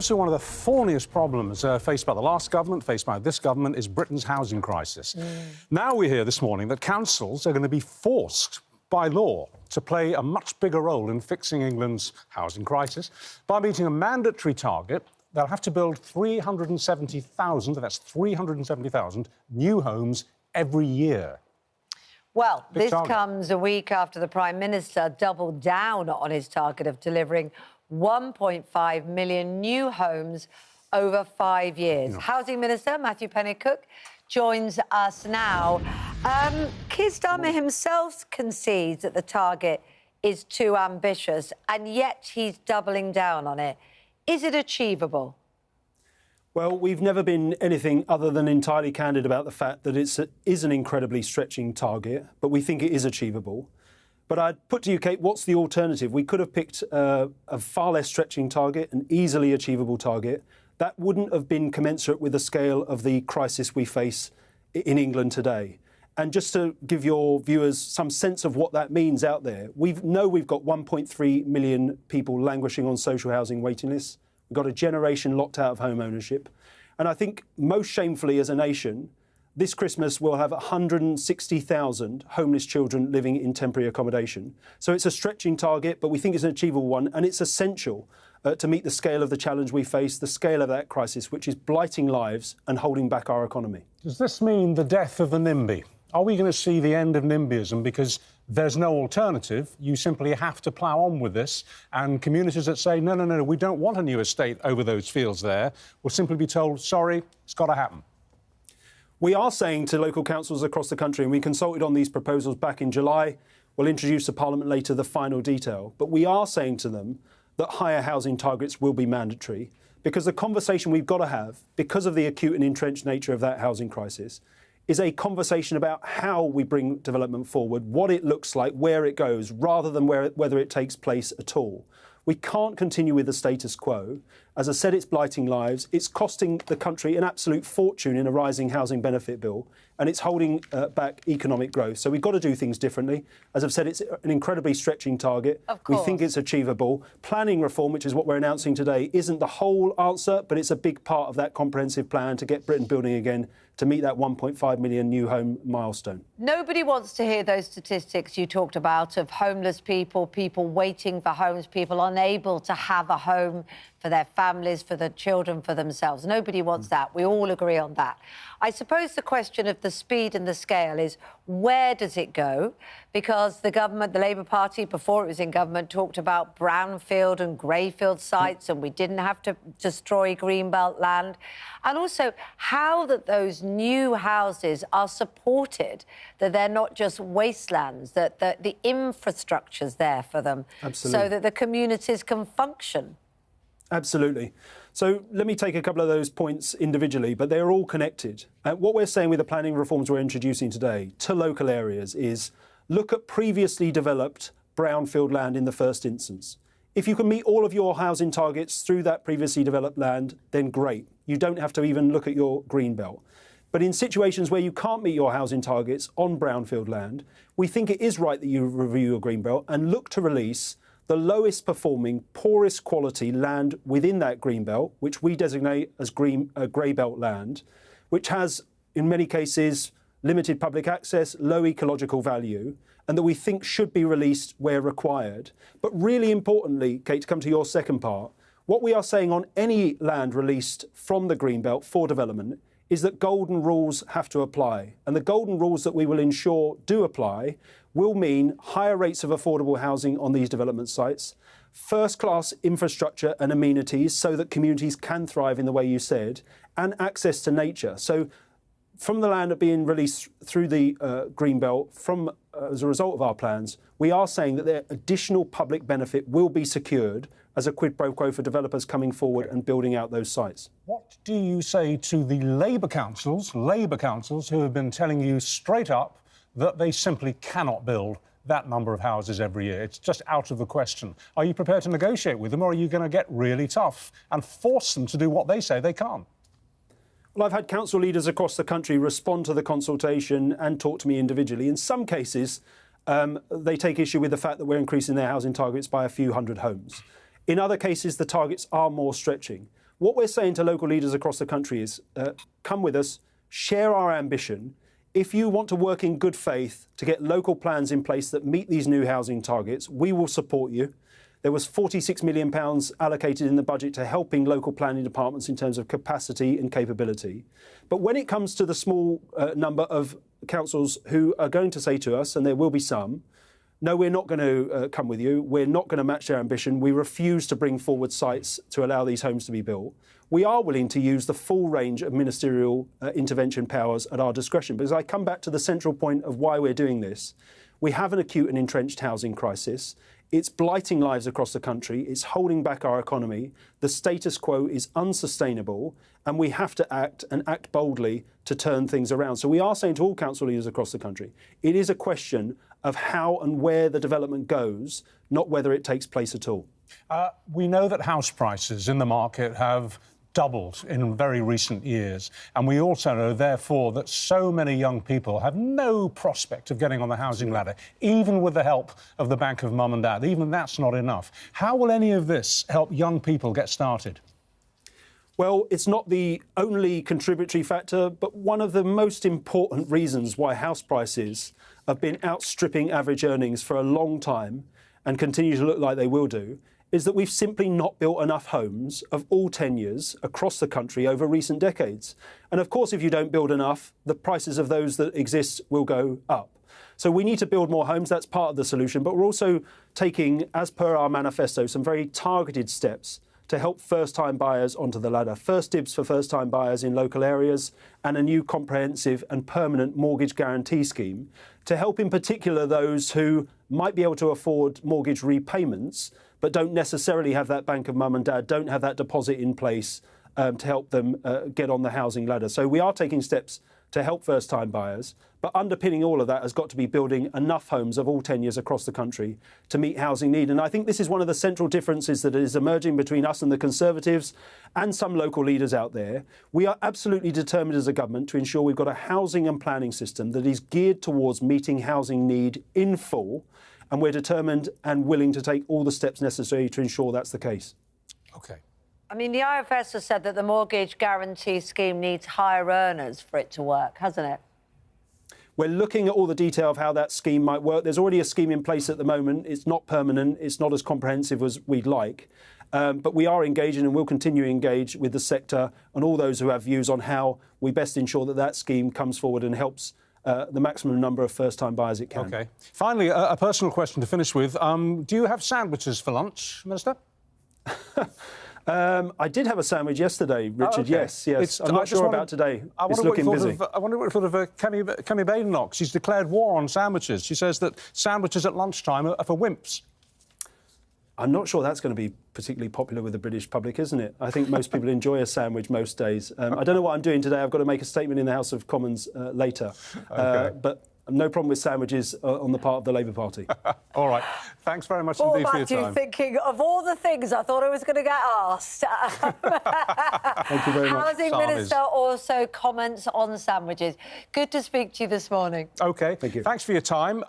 to one of the thorniest problems faced by the last government, faced by this government, is Britain's housing crisis. Now we hear this morning that councils are going to be forced by law to play a much bigger role in fixing England's housing crisis by meeting a mandatory target. They'll have to build 370,000, that's 370,000 new homes every year. Well, this comes a week after the Prime Minister doubled down on his target of delivering 1.5 million new homes over 5 years. Housing Minister Matthew Pennycook joins us now. Keir Starmer himself concedes that the target is too ambitious, and yet he's doubling down on it. Is it achievable? Well, we've never been anything other than entirely candid about the fact that it is an incredibly stretching target, but we think it is achievable. But I'd put to you, Kate, what's the alternative? We could have picked a far less stretching target, an easily achievable target. That wouldn't have been commensurate with the scale of the crisis we face in England today. And just to give your viewers some sense of what that means out there, we've got 1.3 million people languishing on social housing waiting lists. We've got a generation locked out of home ownership. And I think most shamefully as a nation, this Christmas we'll have 160,000 homeless children living in temporary accommodation. So it's a stretching target, but we think it's an achievable one, and it's essential to meet the scale of the challenge we face, the scale of that crisis, which is blighting lives and holding back our economy. Does this mean the death of the NIMBY? Are we going to see the end of NIMBYism because there's no alternative? You simply have to plough on with this, and communities that say, no, we don't want a new estate over those fields there, will simply be told, sorry, it's got to happen. We are saying to local councils across the country, and we consulted on these proposals back in July, we'll introduce to Parliament later the final detail, but we are saying to them that higher housing targets will be mandatory, because the conversation we've got to have, because of the acute and entrenched nature of that housing crisis, is a conversation about how we bring development forward, what it looks like, where it goes, rather than whether it takes place at all. We can't continue with the status quo. As I said, it's blighting lives. It's costing the country an absolute fortune in a rising housing benefit bill, and it's holding back economic growth. So we've got to do things differently. As I've said, it's an incredibly stretching target. Of course. We think it's achievable. Planning reform, which is what we're announcing today, isn't the whole answer, but it's a big part of that comprehensive plan to get Britain building again, to meet that 1.5 million new home milestone. Nobody wants to hear those statistics you talked about of homeless people, people waiting for homes, people unable to have a home for their families, for their children, for themselves. Nobody wants that. We all agree on that. I suppose the question of the speed and the scale is, where does it go? Because the government, the Labour Party, before it was in government, talked about brownfield and greyfield sites, and we didn't have to destroy greenbelt land. And also how that those new houses are supported, that they're not just wastelands, that the infrastructure's there for them. Absolutely. So that the communities can function. Absolutely. So let me take a couple of those points individually, but they're all connected. What we're saying with the planning reforms we're introducing today to local areas is look at previously developed brownfield land in the first instance. If you can meet all of your housing targets through that previously developed land, then great. You don't have to even look at your green belt. But in situations where you can't meet your housing targets on brownfield land, we think it is right that you review your green belt and look to release the lowest performing, poorest quality land within that green belt, which we designate as grey belt land, which has, in many cases, limited public access, low ecological value, and that we think should be released where required. But really importantly, Kate, to come to your second part, what we are saying on any land released from the green belt for development is that golden rules have to apply. And the golden rules that we will ensure do apply will mean higher rates of affordable housing on these development sites, first-class infrastructure and amenities so that communities can thrive in the way you said, and access to nature. So from the land being released through the Greenbelt, as a result of our plans, we are saying that their additional public benefit will be secured as a quid pro quo for developers coming forward and building out those sites. What do you say to the Labour councils who have been telling you straight up that they simply cannot build that number of houses every year? It's just out of the question. Are you prepared to negotiate with them, or are you going to get really tough and force them to do what they say they can't? Well, I've had council leaders across the country respond to the consultation and talk to me individually. In some cases, they take issue with the fact that we're increasing their housing targets by a few hundred homes. In other cases, the targets are more stretching. What we're saying to local leaders across the country is, come with us, share our ambition. If you want to work in good faith to get local plans in place that meet these new housing targets, we will support you. There was £46 million allocated in the budget to helping local planning departments in terms of capacity and capability. But when it comes to the small number of councils who are going to say to us, and there will be some, no, we're not going to come with you, we're not going to match their ambition, we refuse to bring forward sites to allow these homes to be built, we are willing to use the full range of ministerial intervention powers at our discretion. Because I come back to the central point of why we're doing this. We have an acute and entrenched housing crisis. It's blighting lives across the country. It's holding back our economy. The status quo is unsustainable, and we have to act, and act boldly, to turn things around. So we are saying to all council leaders across the country, it is a question of how and where the development goes, not whether it takes place at all. We know that house prices in the market have doubled in very recent years. And we also know, therefore, that so many young people have no prospect of getting on the housing ladder, even with the help of the bank of mum and dad. Even that's not enough. How will any of this help young people get started? Well, it's not the only contributory factor, but one of the most important reasons why house prices have been outstripping average earnings for a long time and continue to look like they will do is that we've simply not built enough homes of all tenures across the country over recent decades. And of course, if you don't build enough, the prices of those that exist will go up. So we need to build more homes. That's part of the solution. But we're also taking, as per our manifesto, some very targeted steps to help first-time buyers onto the ladder. First dibs for first-time buyers in local areas and a new comprehensive and permanent mortgage guarantee scheme to help in particular those who might be able to afford mortgage repayments but don't necessarily have that bank of mum and dad, don't have that deposit in place to help them get on the housing ladder. So we are taking steps to help first-time buyers, but underpinning all of that has got to be building enough homes of all tenures across the country to meet housing need. And I think this is one of the central differences that is emerging between us and the Conservatives and some local leaders out there. We are absolutely determined as a government to ensure we've got a housing and planning system that is geared towards meeting housing need in full, and we're determined and willing to take all the steps necessary to ensure that's the case. OK. I mean, the IFS has said that the mortgage guarantee scheme needs higher earners for it to work, hasn't it? We're looking at all the detail of how that scheme might work. There's already a scheme in place at the moment. It's not permanent. It's not as comprehensive as we'd like. But we are engaging and will continue to engage with the sector and all those who have views on how we best ensure that that scheme comes forward and helps the maximum number of first-time buyers it can. OK. Finally, a personal question to finish with. Do you have sandwiches for lunch, Minister? I did have a sandwich yesterday, Richard. Oh, okay. Yes. I'm not sure about today. It's looking busy. I wonder what you thought of Kemi Badenoch. She's declared war on sandwiches. She says that sandwiches at lunchtime are for wimps. I'm not sure that's going to be particularly popular with the British public, isn't it? I think most people enjoy a sandwich most days. I don't know what I'm doing today. I've got to make a statement in the House of Commons later. OK. But no problem with sandwiches on the part of the Labour Party. All right. Thanks very much indeed for your time. Matthew, thinking of all the things I thought I was going to get asked. Thank you very much. Housing Minister also comments on sandwiches. Good to speak to you this morning. OK. Thank you. Thanks for your time.